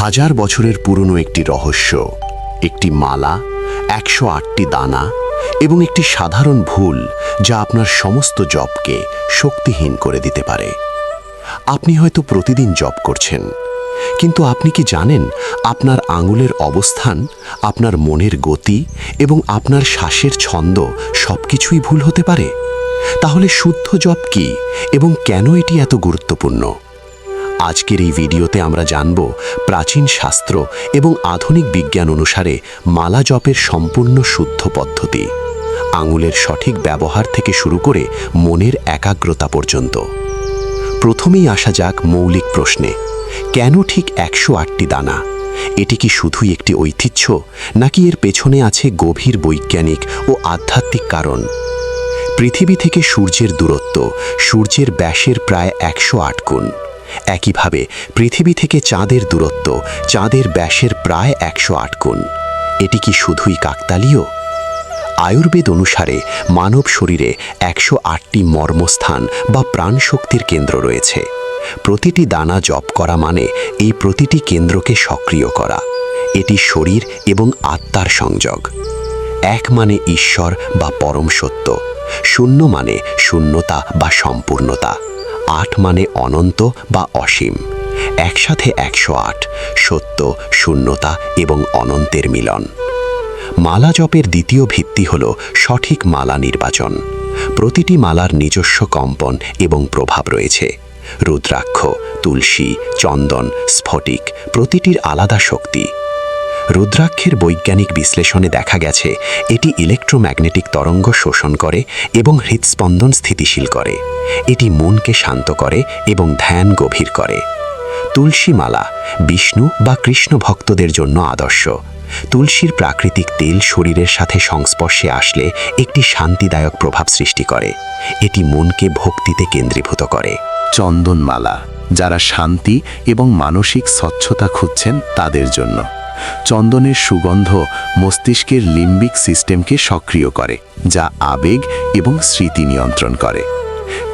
হাজার বছরের পুরনো একটি রহস্য, একটি মালা, 108টি দানা এবং একটি সাধারণ ভুল যা আপনার সমস্ত জপকে শক্তিহীন করে দিতে পারে। আপনি হয়তো প্রতিদিন জপ করছেন, কিন্তু আপনি কি জানেন আপনার আঙুলের অবস্থান, আপনার মনের গতি এবং আপনার শ্বাসের ছন্দ সবকিছুই ভুল হতে পারে? তাহলে শুদ্ধ জপ কি এবং কেন এটি এত গুরুত্বপূর্ণ? আজকের এই ভিডিওতে আমরা জানব প্রাচীন শাস্ত্র এবং আধুনিক বিজ্ঞান অনুসারে মালা জপের সম্পূর্ণ শুদ্ধ পদ্ধতি, আঙুলের সঠিক ব্যবহার থেকে শুরু করে মনের একাগ্রতা পর্যন্ত। প্রথমেই আসা যাক মৌলিক প্রশ্নে, কেন ঠিক 108টি দানা? এটি কি শুধুই একটি ঐতিহ্য, নাকি এর পেছনে আছে গভীর বৈজ্ঞানিক ও আধ্যাত্মিক কারণ? পৃথিবী থেকে সূর্যের দূরত্ব সূর্যের ব্যাসের প্রায় 108 গুণ। একইভাবে পৃথিবী থেকে চাঁদের দূরত্ব চাঁদের ব্যাসের প্রায় 108 গুণ। এটি কি শুধুই কাকতালীয়? আয়ুর্বেদ অনুসারে মানব শরীরে 108টি মর্মস্থান বা প্রাণশক্তির কেন্দ্র রয়েছে। প্রতিটি দানা জপ করা মানে এই প্রতিটি কেন্দ্রকে সক্রিয় করা। এটি শরীর এবং আত্মার সংযোগ। 1 মানে ঈশ্বর বা পরম সত্য, 0 মানে শূন্যতা বা সম্পূর্ণতা, 8 মানে অনন্ত বা অসীম। একসাথে 108, সত্য, শূন্যতা এবং অনন্তের মিলন। মালা জপের দ্বিতীয় ভিত্তি হল সঠিক মালা নির্বাচন। প্রতিটি মালার নিজস্ব কম্পন এবং প্রভাব রয়েছে। রুদ্রাক্ষ, তুলসী, চন্দন, স্ফটিক প্রতিটির আলাদা শক্তি। রুদ্রাক্ষের বৈজ্ঞানিক বিশ্লেষণে দেখা গেছে এটি ইলেকট্রোম্যাগনেটিক তরঙ্গ শোষণ করে এবং হৃদস্পন্দন স্থিতিশীল করে। এটি মনকে শান্ত করে এবং ধ্যান গভীর করে। তুলসী মালা বিষ্ণু বা কৃষ্ণ ভক্তদের জন্য আদর্শ। তুলসীর প্রাকৃতিক তেল শরীরের সাথে সংস্পর্শে আসলে একটি শান্তিদায়ক প্রভাব সৃষ্টি করে। এটি মনকে ভক্তিতে কেন্দ্রীভূত করে। চন্দনমালা যারা শান্তি এবং মানসিক স্বচ্ছতা খুঁজছেন তাদের জন্য। চন্দনের সুগন্ধ মস্তিষ্কের লিম্বিক সিস্টেমকে সক্রিয় করে, যা আবেগ এবং স্মৃতি নিয়ন্ত্রণ করে।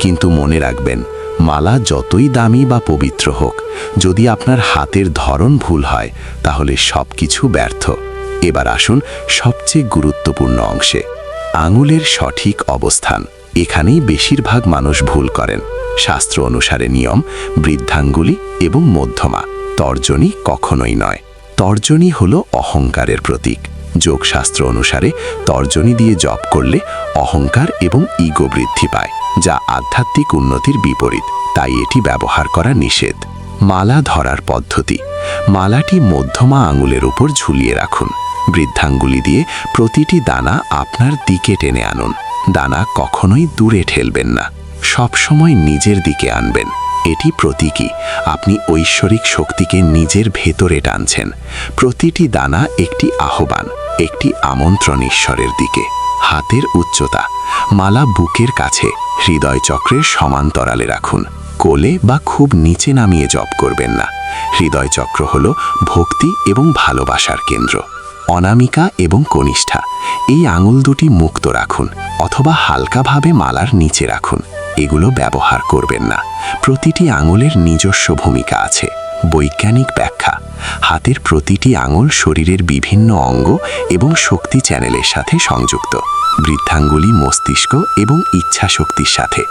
কিন্তু মনে রাখবেন, মালা যতই দামি বা পবিত্র হোক, যদি আপনার হাতের ধরন ভুল হয় তাহলে সবকিছু ব্যর্থ। এবার আসুন সবচেয়ে গুরুত্বপূর্ণ অংশে, আঙুলের সঠিক অবস্থান। এখানেই বেশিরভাগ মানুষ ভুল করেন। শাস্ত্র অনুসারে নিয়ম বৃদ্ধাঙ্গুলি এবং মধ্যমা, তর্জনী কখনোই নয়। তর্জনী হলো অহংকারের প্রতীক। যোগশাস্ত্র অনুসারে তর্জনী দিয়ে জপ করলে অহংকার এবং ইগো বৃদ্ধি পায়, যা আধ্যাত্মিক উন্নতির বিপরীত। তাই এটি ব্যবহার করা নিষেধ। মালা ধরার পদ্ধতি, মালাটি মধ্যমা আঙুলের উপর ঝুলিয়ে রাখুন। বৃদ্ধাঙ্গুলি দিয়ে প্রতিটি দানা আপনার দিকে টেনে আনুন। দানা কখনোই দূরে ঠেলবেন না, সবসময় নিজের দিকে আনবেন। এটি প্রতীকী, আপনি ঐশ্বরিক শক্তিকে নিজের ভেতরে টানছেন। প্রতিটি দানা একটি আহ্বান, একটি আমন্ত্রণ ঈশ্বরের দিকে। হাতের উচ্চতা, মালা বুকের কাছে, হৃদয় চক্রের সমান্তরালে রাখুন। কোলে বা খুব নিচে নামিয়ে জপ করবেন না। হৃদয় চক্র হল ভক্তি এবং ভালোবাসার কেন্দ্র। অনামিকা এবং কনিষ্ঠা, এই আঙুল দুটি মুক্ত রাখুন অথবা হালকাভাবে মালার নিচে রাখুন। এগুলো ব্যবহার করবেন না। প্রতিটি আঙুলের নিজস্ব ভূমিকা আছে। বৈজ্ঞানিক ব্যাখ্যা, হাতের প্রতিটি আঙুল শরীরের বিভিন্ন অঙ্গ এবং শক্তি চ্যানেলের সাথে সংযুক্ত। বৃদ্ধাঙ্গুলি মস্তিষ্ক এবং ইচ্ছা শক্তির সাথে,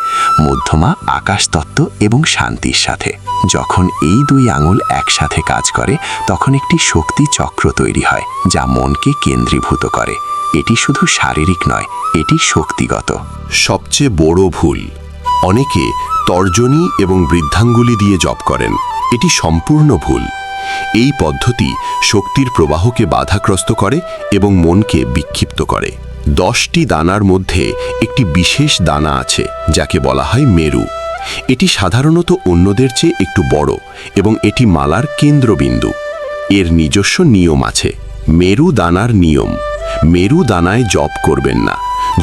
মধ্যমা আকাশতত্ত্ব এবং শান্তির সাথে। যখন এই 2 আঙুল একসাথে কাজ করে তখন একটি শক্তি চক্র তৈরি হয়, যা মনকে কেন্দ্রীভূত করে। এটি শুধু শারীরিক নয়, এটি শক্তিগত। সবচেয়ে বড় ভুল, অনেকে তর্জনী এবং বৃদ্ধাঙ্গুলি দিয়ে জপ করেন। এটি সম্পূর্ণ ভুল। এই পদ্ধতি শক্তির প্রবাহকে বাধাগ্রস্ত করে এবং মনকে বিক্ষিপ্ত করে। 10টি দানার মধ্যে একটি বিশেষ দানা আছে যাকে বলা হয় মেরু। এটি সাধারণত অন্যদের চেয়ে একটু বড় এবং এটি মালার কেন্দ্রবিন্দু। এর নিজস্ব নিয়ম আছে। মেরু দানার নিয়ম, মেরু দানায় জপ করবেন না।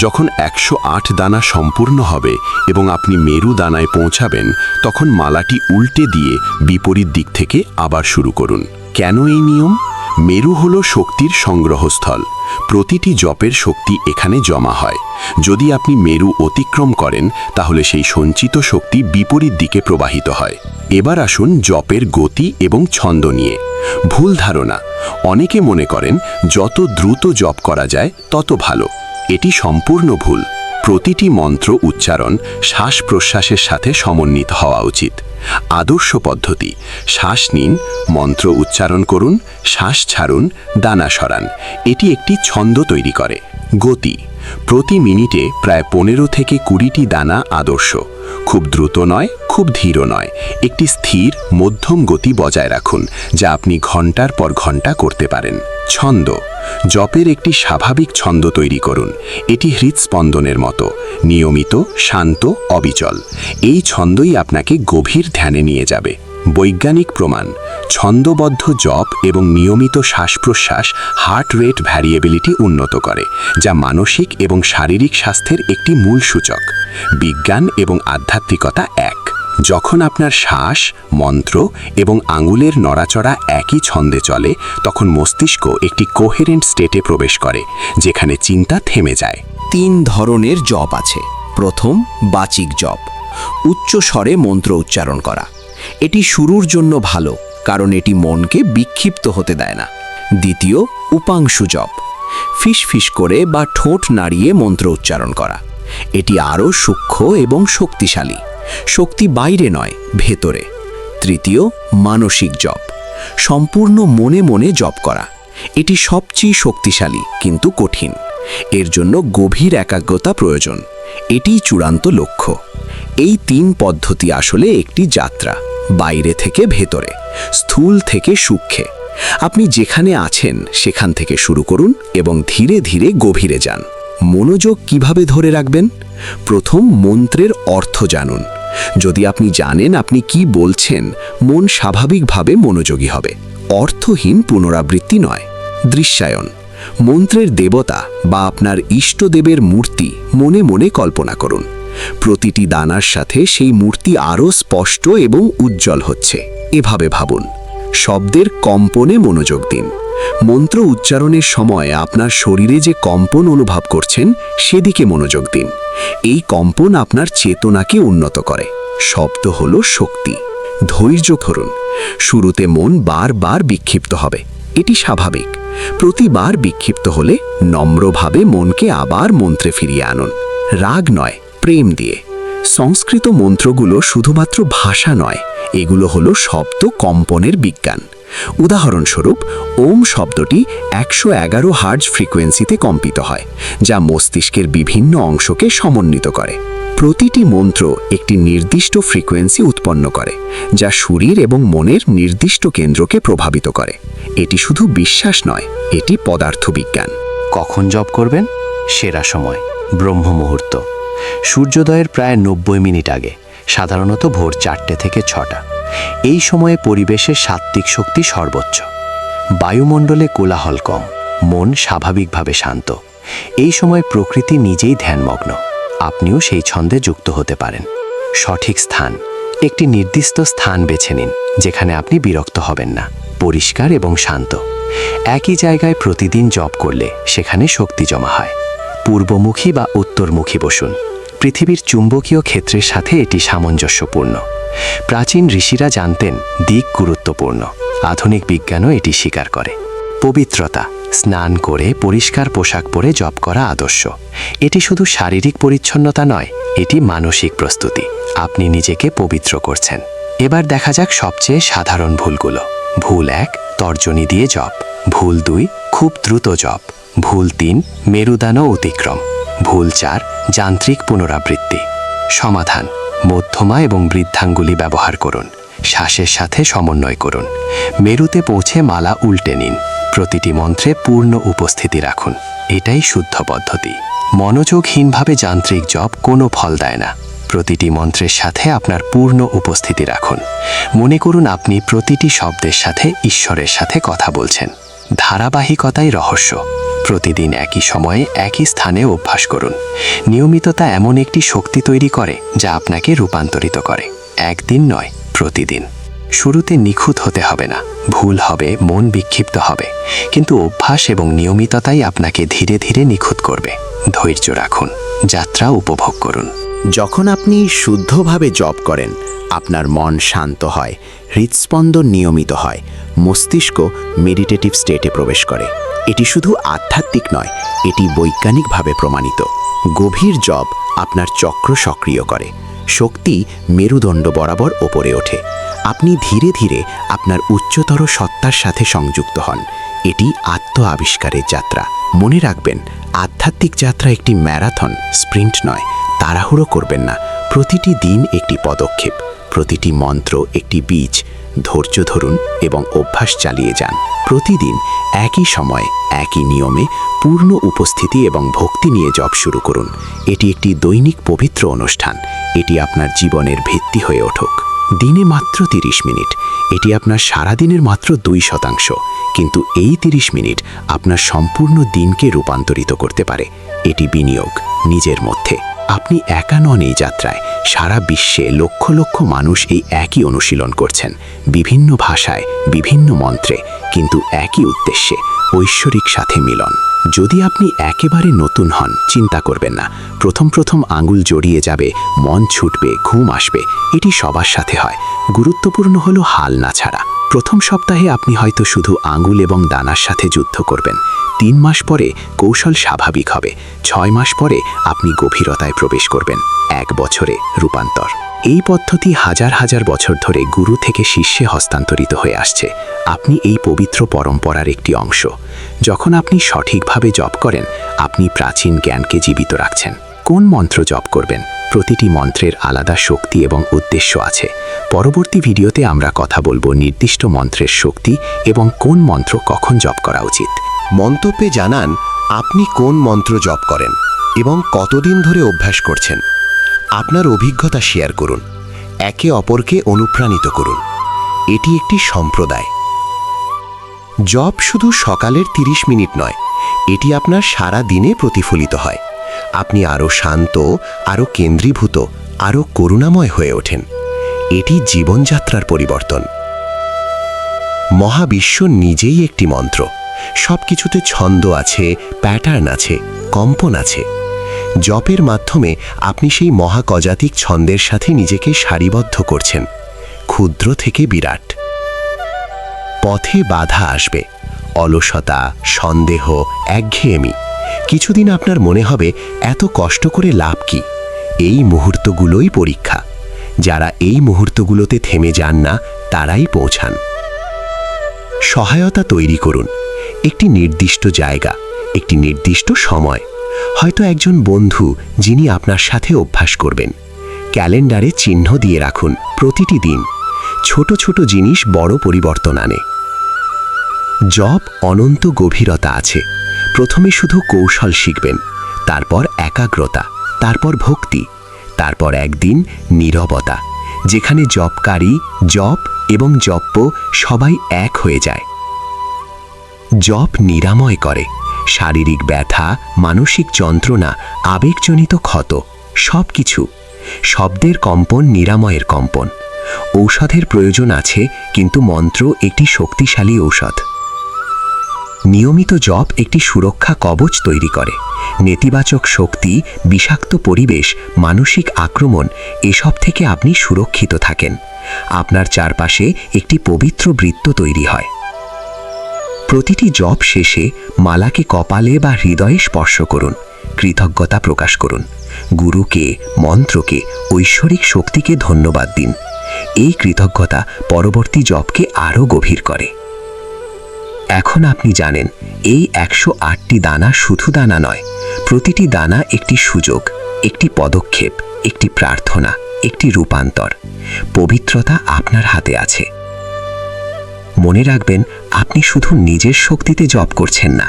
যখন 108 দানা সম্পূর্ণ হবে এবং আপনি মেরু দানায় পৌঁছাবেন, তখন মালাটি উল্টে দিয়ে বিপরীত দিক থেকে আবার শুরু করুন। কেন এই নিয়ম? মেরু হলো শক্তির সংগ্রহস্থল। প্রতিটি জপের শক্তি এখানে জমা হয়। যদি আপনি মেরু অতিক্রম করেন তাহলে সেই সঞ্চিত শক্তি বিপরীত দিকে প্রবাহিত হয়। এবার আসুন জপের গতি এবং ছন্দ নিয়ে। ভুল ধারণা, অনেকে মনে করেন যত দ্রুত জপ করা যায় তত ভালো। এটি সম্পূর্ণ ভুল। প্রতিটি মন্ত্র উচ্চারণ শ্বাস প্রশ্বাসের সাথে সমন্বিত হওয়া উচিত। আদর্শ পদ্ধতি: শ্বাস নিন, মন্ত্র উচ্চারণ করুন, শ্বাস ছাড়ুন, দানা সরান। এটি একটি ছন্দ তৈরি করে। গতি: প্রতি মিনিটে প্রায় 15 থেকে 20টি দানা আদর্শ। খুব দ্রুত নয়, খুব ধীরও নয়। একটি স্থির মধ্যম গতি বজায় রাখুন, যা আপনি ঘন্টার পর ঘন্টা করতে পারেন। ছন্দ: জপের একটি স্বাভাবিক ছন্দ তৈরি করুন। এটি হৃদস্পন্দনের মতো, নিয়মিত, শান্ত, অবিচল। এই ছন্দই আপনাকে গভীর ধ্যানে নিয়ে যাবে। বৈজ্ঞানিক প্রমাণ: ছন্দবদ্ধ জপ এবং নিয়মিত শ্বাস প্রশ্বাস হার্ট রেট ভ্যারিয়েবিলিটি উন্নত করে, যা মানসিক এবং শারীরিক স্বাস্থ্যের একটি মূল সূচক। বিজ্ঞান এবং আধ্যাত্মিকতা এক। যখন আপনার শ্বাস, মন্ত্র এবং আঙুলের নড়াচড়া একই ছন্দে চলে, তখন মস্তিষ্ক একটি কোহেরেন্ট স্টেটে প্রবেশ করে, যেখানে চিন্তা থেমে যায়। 3 ধরনের জপ আছে। প্রথম, বাচিক জপ, উচ্চ স্বরে মন্ত্র উচ্চারণ করা। এটি শুরুর জন্য ভালো, কারণ এটি মনকে বিক্ষিপ্ত হতে দেয় না। দ্বিতীয়, উপাংশু জপ, ফিসফিস করে বা ঠোঁট নাড়িয়ে মন্ত্র উচ্চারণ করা। এটি আরও সূক্ষ্ম এবং শক্তিশালী। শক্তি বাইরে নয়, ভেতরে। তৃতীয়, মানসিক জপ, সম্পূর্ণ মনে মনে জপ করা। এটি সবচেয়ে শক্তিশালী কিন্তু কঠিন। এর জন্য গভীর একাগ্রতা প্রয়োজন। এটিই চূড়ান্ত লক্ষ্য। এই 3 পদ্ধতি আসলে একটি যাত্রা, বাইরে থেকে ভেতরে, স্থূল থেকে সূক্ষ্মে। আপনি যেখানে আছেন সেখান থেকে শুরু করুন এবং ধীরে ধীরে গভীরে যান। মনোযোগ কিভাবে ধরে রাখবেন? প্রথম, মন্ত্রের অর্থ জানুন। যদি আপনি জানেন আপনি কি বলছেন, মন স্বাভাবিকভাবে মনোযোগী হবে। অর্থহীন পুনরাবৃত্তি নয়। দৃশ্যায়ন: মন্ত্রের দেবতা বা আপনার ইষ্টদেবের মূর্তি মনে মনে কল্পনা করুন। প্রতিটি দানার সাথে সেই মূর্তি আরও স্পষ্ট এবং উজ্জ্বল হচ্ছে। এভাবে ভাবুন। শব্দের কম্পনে মনোযোগ দিন। মন্ত্র উচ্চারণের সময় আপনার শরীরে যে কম্পন অনুভব করছেন, সেদিকে মনোযোগ দিন। এই কম্পন আপনার চেতনাকে উন্নত করে। শব্দ হলো শক্তি। ধৈর্য ধরুন। শুরুতে মন বারবার বিক্ষিপ্ত হবে, এটি স্বাভাবিক। প্রতিবার বিক্ষিপ্ত হলে নম্রভাবে মনকে আবার মন্ত্রে ফিরিয়ে আনুন। রাগ নয়, প্রেম দিয়ে। সংস্কৃত মন্ত্রগুলো শুধুমাত্র ভাষা নয়, এগুলো হলো শব্দ কম্পনের বিজ্ঞান। উদাহরণস্বরূপ, ওম শব্দটি 111 হার্জ ফ্রিকোয়েন্সিতে কম্পিত হয়, যা মস্তিষ্কের বিভিন্ন অংশকে সমন্বিত করে। প্রতিটি মন্ত্র একটি নির্দিষ্ট ফ্রিকোয়েন্সি উৎপন্ন করে, যা শরীর এবং মনের নির্দিষ্ট কেন্দ্রকে প্রভাবিত করে। এটি শুধু বিশ্বাস নয়, এটি পদার্থবিজ্ঞান। কখন জপ করবেন? সেরা সময় ব্রহ্ম মুহূর্ত, সূর্যোদয়ের প্রায় 90 মিনিট আগে, সাধারণত ভোর 4টে থেকে 6টা। এই সময়ে পরিবেশের সাত্ত্বিক শক্তি সর্বোচ্চ। বায়ুমণ্ডলে কোলাহল কম, মন স্বাভাবিকভাবে শান্ত। এই সময় প্রকৃতি নিজেই ধ্যানমগ্ন। আপনিও সেই ছন্দে যুক্ত হতে পারেন। সঠিক স্থান: একটি নির্দিষ্ট স্থান বেছে নিন, যেখানে আপনি বিরক্ত হবেন না, পরিষ্কার এবং শান্ত। একই জায়গায় প্রতিদিন জপ করলে সেখানে শক্তি জমা হয়। পূর্বমুখী বা উত্তরমুখী বসুন। পৃথিবীর চুম্বকীয় ক্ষেত্রের সাথে এটি সামঞ্জস্যপূর্ণ। প্রাচীন ঋষিরা জানতেন দিক গুরুত্বপূর্ণ। আধুনিক বিজ্ঞানও এটি স্বীকার করে। পবিত্রতা: স্নান করে পরিষ্কার পোশাক পরে জপ করা আদর্শ। এটি শুধু শারীরিক পরিচ্ছন্নতা নয়, এটি মানসিক প্রস্তুতি। আপনি নিজেকে পবিত্র করছেন। এবার দেখা যাক সবচেয়ে সাধারণ ভুলগুলো। ভুল 1, তর্জনী দিয়ে জপ। ভুল 2, খুব দ্রুত জপ। ভুল 3, মেরুদান অতিক্রম। ভুল 4, যান্ত্রিক পুনরাবৃত্তি। সমাধান: মধ্যমা এবং বৃদ্ধাঙ্গুলি ব্যবহার করুন। শ্বাসের সাথে সমন্বয় করুন। মেরুতে পৌঁছে মালা উল্টে নিন। প্রতিটি মন্ত্রে পূর্ণ উপস্থিতি রাখুন। এটাই শুদ্ধ পদ্ধতি। মনোযোগহীনভাবে যান্ত্রিক জপ কোনো ফল দেয় না। প্রতিটি মন্ত্রের সাথে আপনার পূর্ণ উপস্থিতি রাখুন। মনে করুন আপনি প্রতিটি শব্দের সাথে ঈশ্বরের সাথে কথা বলছেন। ধারাবাহিকতাই রহস্য। প্রতিদিন একই সময়ে একই স্থানে অভ্যাস করুন। নিয়মিততা এমন একটি শক্তি তৈরি করে যা আপনাকে রূপান্তরিত করে। একদিন নয়, প্রতিদিন। শুরুতে নিখুঁত হতে হবে না, ভুল হবে, মন বিক্ষিপ্ত হবে, কিন্তু অভ্যাস এবং নিয়মিততাই আপনাকে ধীরে ধীরে নিখুঁত করবে। ধৈর্য রাখুন, যাত্রা উপভোগ করুন। যখন আপনি শুদ্ধভাবে জপ করেন, আপনার মন শান্ত হয়, হৃদস্পন্দন নিয়মিত হয়, মস্তিষ্ক মেডিটেটিভ স্টেটে প্রবেশ করে। এটি শুধু আধ্যাত্মিক নয়, এটি বৈজ্ঞানিকভাবে প্রমাণিত। গভীর জপ আপনার চক্র সক্রিয় করে, শক্তি মেরুদণ্ড বরাবর ওপরে ওঠে। আপনি ধীরে ধীরে আপনার উচ্চতর সত্তার সাথে সংযুক্ত হন। এটি আত্ম আবিষ্কারের যাত্রা। মনে রাখবেন, আধ্যাত্মিক যাত্রা একটি ম্যারাথন, স্প্রিন্ট নয়। তাড়াহুড়ো করবেন না। প্রতিটি দিন একটি পদক্ষেপ, প্রতিটি মন্ত্র একটি বীজ। ধৈর্য ধরুন এবং অভ্যাস চালিয়ে যান। প্রতিদিন একই সময়, একই নিয়মে পূর্ণ উপস্থিতি এবং ভক্তি নিয়ে জপ শুরু করুন। এটি একটি দৈনিক পবিত্র অনুষ্ঠান। এটি আপনার জীবনের ভিত্তি হয়ে ওঠুক। দিনে মাত্র 30 মিনিট, এটি আপনার সারাদিনের মাত্র 2%, কিন্তু এই 30 মিনিট আপনার সম্পূর্ণ দিনকে রূপান্তরিত করতে পারে। এটি বিনিয়োগ নিজের মধ্যে। আপনি একা নন এই যাত্রায়। সারা বিশ্বে লক্ষ লক্ষ মানুষ এই একই অনুশীলন করছেন, বিভিন্ন ভাষায়, বিভিন্ন মন্ত্রে, কিন্তু একই উদ্দেশ্যে, ঐশ্বরিক সাথে মিলন। যদি আপনি একেবারে নতুন হন, চিন্তা করবেন না। প্রথম আঙুল জড়িয়ে যাবে, মন ছুটবে, ঘুম আসবে। এটি সবার সাথে হয়। গুরুত্বপূর্ণ হলো হাল না ছাড়া। প্রথম সপ্তাহে আপনি হয়তো শুধু আঙুল এবং দানার সাথে যুদ্ধ করবেন। 3 মাস পরে কৌশল স্বাভাবিক হবে। 6 মাস পরে আপনি গভীরতায় প্রবেশ করবেন। 1 বছরে রূপান্তর। এই পদ্ধতি হাজার হাজার বছর ধরে গুরু থেকে শিষ্যে হস্তান্তরিত হয়ে আসছে। আপনি এই পবিত্র পরম্পরার একটি অংশ। যখন আপনি সঠিকভাবে জপ করেন, আপনি প্রাচীন জ্ঞানকে জীবিত রাখছেন। কোন মন্ত্র জপ করবেন? প্রতিটি মন্ত্রের আলাদা শক্তি এবং উদ্দেশ্য আছে। পরবর্তী ভিডিওতে আমরা কথা বলবো নির্দিষ্ট মন্ত্রের শক্তি এবং কোন মন্ত্র কখন জপ করা উচিত। মন্তব্যে জানান আপনি কোন মন্ত্র জপ করেন এবং কতদিন ধরে অভ্যাস করছেন। আপনার অভিজ্ঞতা শেয়ার করুন। একে অপরকে অনুপ্রাণিত করুন। এটি একটি সম্প্রদায়। জপ শুধু সকালের 30 মিনিট নয়, এটি আপনার সারা দিনে প্রতিফলিত হয়। আপনি আরও শান্ত, আরও কেন্দ্রীভূত, আরও করুণাময় হয়ে ওঠেন। এটি জীবনযাত্রার পরিবর্তন। মহাবিশ্ব নিজেই একটি মন্ত্র। সব কিছুতে ছন্দ আছে, প্যাটার্ন আছে, কম্পন আছে। জপের মাধ্যমে আপনি সেই মহাকজাতিক ছন্দের সাথে নিজেকে সারিবদ্ধ করছেন, ক্ষুদ্র থেকে বিরাট। পথে বাধা আসবে, অলসতা, সন্দেহ, একঘেয়েমি। কিছুদিন আপনার মনে হবে এত কষ্ট করে লাভ কি? এই মুহূর্তগুলোই পরীক্ষা। যারা এই মুহূর্তগুলোতে থেমে যান না, তারাই পৌঁছান। সহায়তা তৈরি করুন। একটি নির্দিষ্ট জায়গা, একটি নির্দিষ্ট সময়, হয়তো একজন বন্ধু যিনি আপনার সাথে অভ্যাস করবেন। ক্যালেন্ডারে চিহ্ন দিয়ে রাখুন। প্রতিটি দিন ছোট ছোট জিনিস বড় পরিবর্তন আনে। জপ অনন্ত গভীরতা আছে। প্রথমে শুধু কৌশল শিখবেন, তারপর একাগ্রতা, তারপর ভক্তি, তারপর একদিন নীরবতা, যেখানে জপকারী, জপ এবং জপ্য সবাই এক হয়ে যায়। জপ নিরাময় করে। শারীরিক ব্যথা, মানসিক যন্ত্রণা, আবেগজনিত ক্ষত, সব কিছু। শব্দের কম্পন নিরাময়ের কম্পন। ঔষধের প্রয়োজন আছে, কিন্তু মন্ত্র একটি শক্তিশালী ঔষধ। নিয়মিত জপ একটি সুরক্ষা কবচ তৈরি করে। নেতিবাচক শক্তি, বিষাক্ত পরিবেশ, মানসিক আক্রমণ, এসব থেকে আপনি সুরক্ষিত থাকেন। আপনার চারপাশে একটি পবিত্র বৃত্ত তৈরি হয়। প্রতিটি জপ শেষে মালাকে কপালে বা হৃদয়ে স্পর্শ করুন। কৃতজ্ঞতা প্রকাশ করুন। গুরুকে, মন্ত্রকে, ঐশ্বরিক শক্তিকে ধন্যবাদ দিন। এই কৃতজ্ঞতা পরবর্তী জপকে আরও গভীর করে। এখন আপনি জানেন, এই 108টি দানা শুধু দানা নয়। প্রতিটি দানা একটি সুযোগ, একটি পদক্ষেপ, একটি প্রার্থনা, একটি রূপান্তর। পবিত্রতা আপনার হাতে আছে। মনে রাখবেন, আপনি শুধু নিজের শক্তিতে জপ করছেন না।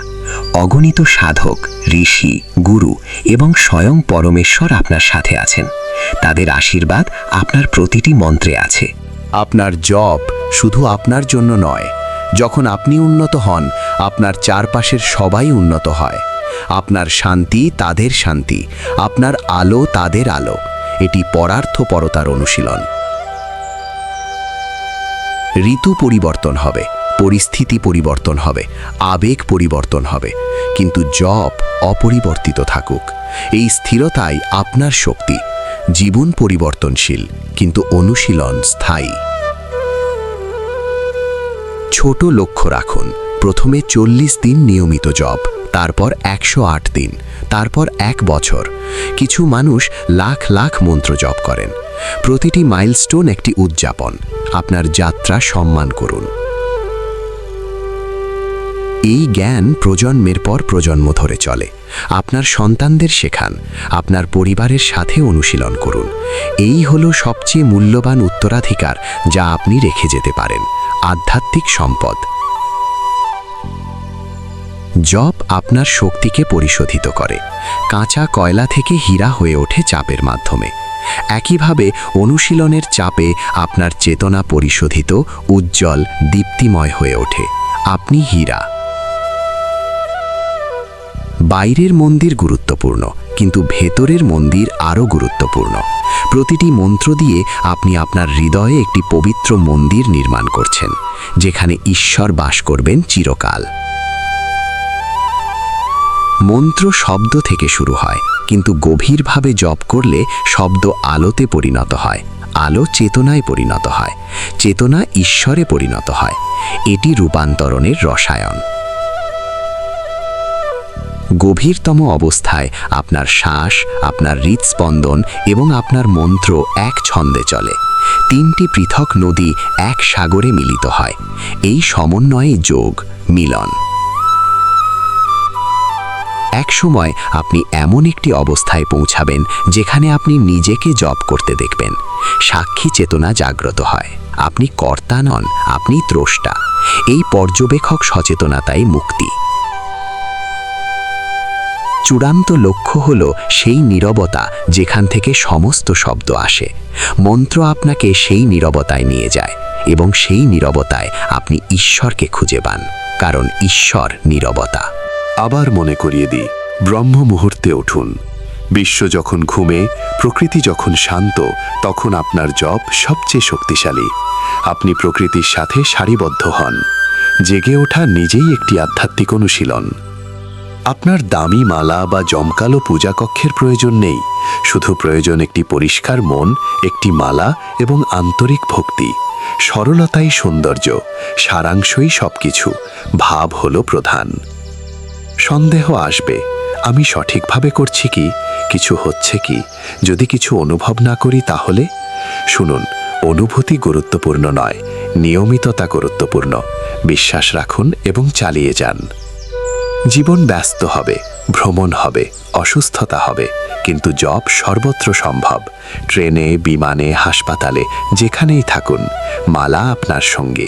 অগণিত সাধক, ঋষি, গুরু এবং স্বয়ং পরমেশ্বর আপনার সাথে আছেন। তাদের আশীর্বাদ আপনার প্রতিটি মন্ত্রে আছে। আপনার জপ শুধু আপনার জন্য নয়। যখন আপনি উন্নত হন, আপনার চারপাশের সবাই উন্নত হয়। আপনার শান্তি তাদের শান্তি, আপনার আলো তাদের আলো। এটি পরার্থপরতার অনুশীলন। ঋতু পরিবর্তন হবে, পরিস্থিতি পরিবর্তন হবে, আবেগ পরিবর্তন হবে, কিন্তু জপ অপরিবর্তিত থাকুক। এই স্থিরতাই আপনার শক্তি। জীবন পরিবর্তনশীল, কিন্তু অনুশীলন স্থায়ী। ছোট লক্ষ্য রাখুন। প্রথমে 40 দিন নিয়মিত জপ, তারপর 108 দিন, তারপর 1 বছর। কিছু মানুষ লাখ লাখ মন্ত্র জপ করেন। প্রতিটি মাইলস্টোন একটি উদযাপন। আপনার যাত্রা সম্মান করুন। এই জ্ঞান প্রজন্মের পর প্রজন্ম ধরে চলে। আপনার সন্তানদের শেখান, আপনার পরিবারের সাথে অনুশীলন করুন। এই হলো সবচেয়ে মূল্যবান উত্তরাধিকার যা আপনি রেখে যেতে পারেন, আধ্যাত্মিক সম্পদ। জপ আপনার শক্তিকে পরিশোধিত করে। কাঁচা কয়লা থেকে হীরা হয়ে ওঠে চাপের মাধ্যমে। একইভাবে অনুশীলনের চাপে আপনার চেতনা পরিশোধিত, উজ্জ্বল, দীপ্তিময় হয়ে ওঠে। আপনি হীরা। বাইরের মন্দির গুরুত্বপূর্ণ, কিন্তু ভেতরের মন্দির আরও গুরুত্বপূর্ণ। প্রতিটি মন্ত্র দিয়ে আপনি আপনার হৃদয়ে একটি পবিত্র মন্দির নির্মাণ করছেন, যেখানে ঈশ্বর বাস করবেন চিরকাল। মন্ত্র শব্দ থেকে শুরু হয়, কিন্তু গভীরভাবে জপ করলে শব্দ আলোতে পরিণত হয়, আলো চেতনায় পরিণত হয়, চেতনা ঈশ্বরে পরিণত হয়। এটি রূপান্তরণের রসায়ন। গভীরতম অবস্থায় আপনার শ্বাস, আপনার হৃদস্পন্দন এবং আপনার মন্ত্র এক ছন্দে চলে। 3টি পৃথক নদী এক সাগরে মিলিত হয়। এই সমন্বয়ে যোগ, মিলন। এক সময় আপনি এমন একটি অবস্থায় পৌঁছাবেন যেখানে আপনি নিজেকে জপ করতে দেখবেন। সাক্ষী চেতনা জাগ্রত হয়। আপনি কর্তা নন, আপনি দ্রষ্টা। এই পর্যবেক্ষক সচেতনতাই মুক্তি। চূড়ান্ত লক্ষ্য হল সেই নীরবতা যেখান থেকে সমস্ত শব্দ আসে। মন্ত্র আপনাকে সেই নীরবতায় নিয়ে যায়, এবং সেই নীরবতায় আপনি ঈশ্বরকে খুঁজে পান, কারণ ঈশ্বর নীরবতা। আবার মনে করিয়ে দিই, ব্রহ্ম মুহূর্তে উঠুন। বিশ্ব যখন ঘুমে, প্রকৃতি যখন শান্ত, তখন আপনার জপ সবচেয়ে শক্তিশালী। আপনি প্রকৃতির সাথে সারিবদ্ধ হন। জেগে ওঠা নিজেই একটি আধ্যাত্মিক অনুশীলন। আপনার দামি মালা বা জমকালো পূজাকক্ষের প্রয়োজন নেই। শুধু প্রয়োজন একটি পরিষ্কার মন, একটি মালা এবং আন্তরিক ভক্তি। সরলতাই সৌন্দর্য, সারাংশই সবকিছু। ভাব হলো প্রধান। সন্দেহ আসবে, আমি সঠিকভাবে করছি কি, কিছু হচ্ছে কি? যদি কিছু অনুভব না করি তাহলে? শুনুন, অনুভূতি গুরুত্বপূর্ণ নয়, নিয়মিততা গুরুত্বপূর্ণ। বিশ্বাস রাখুন এবং চালিয়ে যান। জীবন ব্যস্ত হবে, ভ্রমণ হবে, অসুস্থতা হবে, কিন্তু জপ সর্বত্র সম্ভব। ট্রেনে, বিমানে, হাসপাতালে, যেখানেই থাকুন, মালা আপনার সঙ্গে,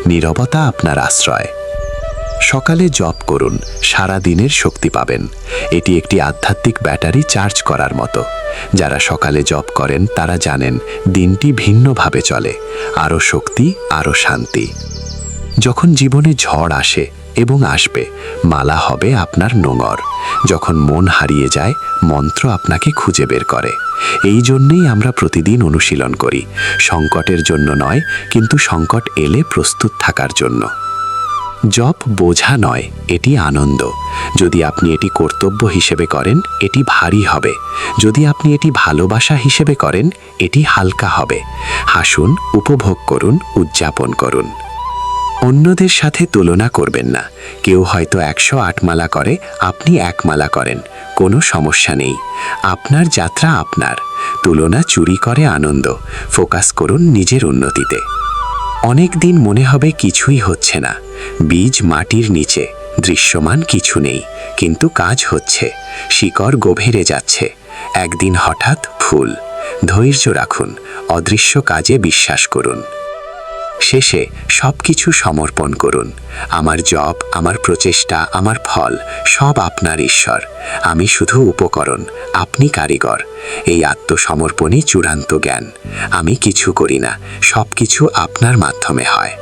নীরবতা আপনার আশ্রয়। সকালে জপ করুন, সারা দিনের শক্তি পাবেন। এটি একটি আধ্যাত্মিক ব্যাটারি চার্জ করার মতো। যারা সকালে জপ করেন তারা জানেন দিনটি ভিন্নভাবে চলে। আরও শক্তি, আরও শান্তি। যখন জীবনে ঝড় আসে এবং আসবে, মালা হবে আপনার নোঙর। যখন মন হারিয়ে যায়, মন্ত্র আপনাকে খুঁজে বের করে। এই জন্যেই আমরা প্রতিদিন অনুশীলন করি, সংকটের জন্য নয়, কিন্তু সংকট এলে প্রস্তুত থাকার জন্য। জপ বোঝা নয়, এটি আনন্দ। যদি আপনি এটি কর্তব্য হিসেবে করেন, এটি ভারী হবে। যদি আপনি এটি ভালোবাসা হিসেবে করেন, এটি হালকা হবে। হাসুন, উপভোগ করুন, উদযাপন করুন। অন্যদের সাথে তুলনা করবেন না। কেউ হয়তো 108 মালা করে, আপনি 1 মালা করেন, কোনো সমস্যা নেই। আপনার যাত্রা আপনার। তুলনা চুরি করে আনন্দ। ফোকাস করুন নিজের উন্নতিতে। অনেক দিন মনে হবে কিছুই হচ্ছে না। বীজ মাটির নিচে, দৃশ্যমান কিছু নেই, কিন্তু কাজ হচ্ছে। শিকড় গভীরে যাচ্ছে। একদিন হঠাৎ ফুল। ধৈর্য রাখুন, অদৃশ্য কাজে বিশ্বাস করুন। শেষে সবকিছু সমর্পণ করুন। আমার জপ, আমার প্রচেষ্টা, আমার ফল সব আপনার ঈশ্বর। আমি শুধু উপকরণ, আপনি কারিগর। এই আত্মসমর্পণই চূড়ান্ত জ্ঞান। আমি কিছু করি না, সবকিছু আপনার মাধ্যমে হয়।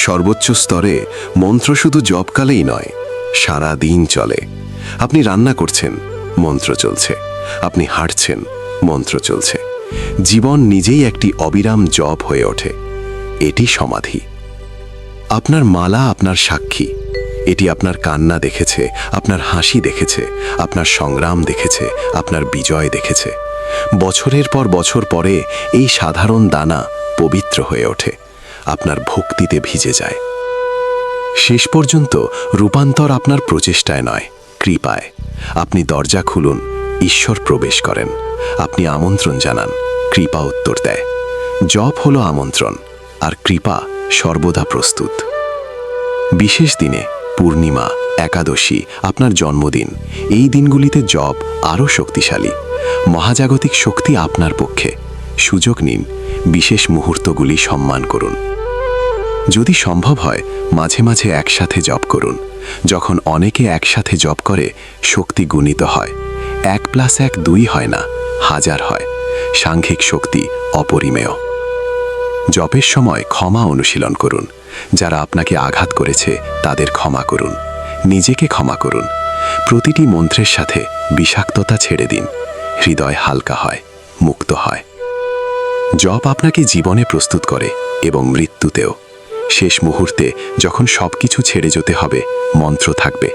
সর্বোচ্চ স্তরে মন্ত্র শুধু জপকালেই নয়, সারা দিন চলে। আপনি রান্না করছেন, মন্ত্র চলছে। আপনি হাঁটছেন, মন্ত্র চলছে। জীবন নিজেই একটি অবিরাম জপ হয়ে ওঠে। এটি সমাধি। আপনার মালা আপনার সাক্ষী। এটি আপনার কান্না দেখেছে, আপনার হাসি দেখেছে, আপনার সংগ্রাম দেখেছে, আপনার বিজয় দেখেছে। বছরের পর বছর পরে এই সাধারণ দানা পবিত্র হয়ে ওঠে, আপনার ভক্তিতে ভিজে যায়। শেষ পর্যন্ত রূপান্তর আপনার প্রচেষ্টায় নয়, কৃপায়। আপনি দরজা খুলুন, ঈশ্বর প্রবেশ করেন। আপনি আমন্ত্রণ জানান, কৃপা উত্তর দেয়। জপ হলো আমন্ত্রণ, আর কৃপা সর্বদা প্রস্তুত। বিশেষ দিনে, পূর্ণিমা, একাদশী, আপনার জন্মদিন, এই দিনগুলিতে জপ আরও শক্তিশালী। মহাজাগতিক শক্তি আপনার পক্ষে। সুযোগ নিন, বিশেষ মুহূর্তগুলি সম্মান করুন। যদি সম্ভব হয়, মাঝে মাঝে একসাথে জপ করুন। যখন অনেকে একসাথে জপ করে, শক্তি গুণিত হয়। 1+1 2 হয় না, 1000 হয়। সাংখ্যিক শক্তি অপরিমেয়। জপের সময় ক্ষমা অনুশীলন করুন। যারা আপনাকে আঘাত করেছে তাদের ক্ষমা করুন, নিজেকে ক্ষমা করুন। প্রতিটি মন্ত্রের সাথে বিষাক্ততা ছেড়ে দিন। হৃদয় হালকা হয়, মুক্ত হয়। জপ আপনাকে জীবনে প্রস্তুত করে এবং মৃত্যুতেও। শেষ মুহূর্তে যখন সবকিছু ছেড়ে যেতে হবে, মন্ত্র থাকবে।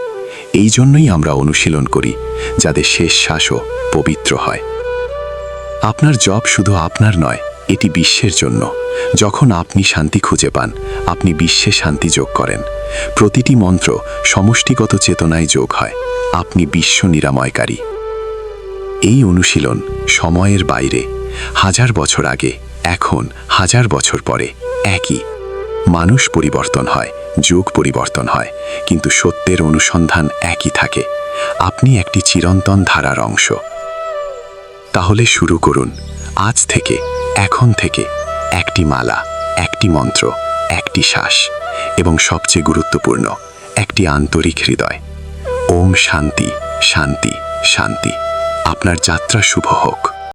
এই জন্যই আমরা অনুশীলন করি, যাদের শেষ শ্বাসও পবিত্র হয়। আপনার জপ শুধু আপনার নয়, এটি বিশ্বের জন্য। যখন আপনি শান্তি খুঁজে পান, আপনি বিশ্বে শান্তি যোগ করেন। প্রতিটি মন্ত্র সমষ্টিগত চেতনায় যোগ হয়। আপনি বিশ্ব নিরাময়কারী। এই অনুশীলন সময়ের বাইরে, 1000 বছর আগে, এখন, 1000 বছর পরে একই। মানুষ পরিবর্তন হয়, যুগ পরিবর্তন হয়, কিন্তু সত্যের অনুসন্ধান একই থাকে। আপনি একটি চিরন্তন ধারার অংশ। তাহলে শুরু করুন আজ থেকে, এখন থেকে। একটি মালা, একটি মন্ত্র, একটি শ্বাস, এবং সবচেয়ে গুরুত্বপূর্ণ, একটি আন্তরিক হৃদয়। ওম শান্তি, শান্তি, শান্তি। আপনার যাত্রা শুভ হোক।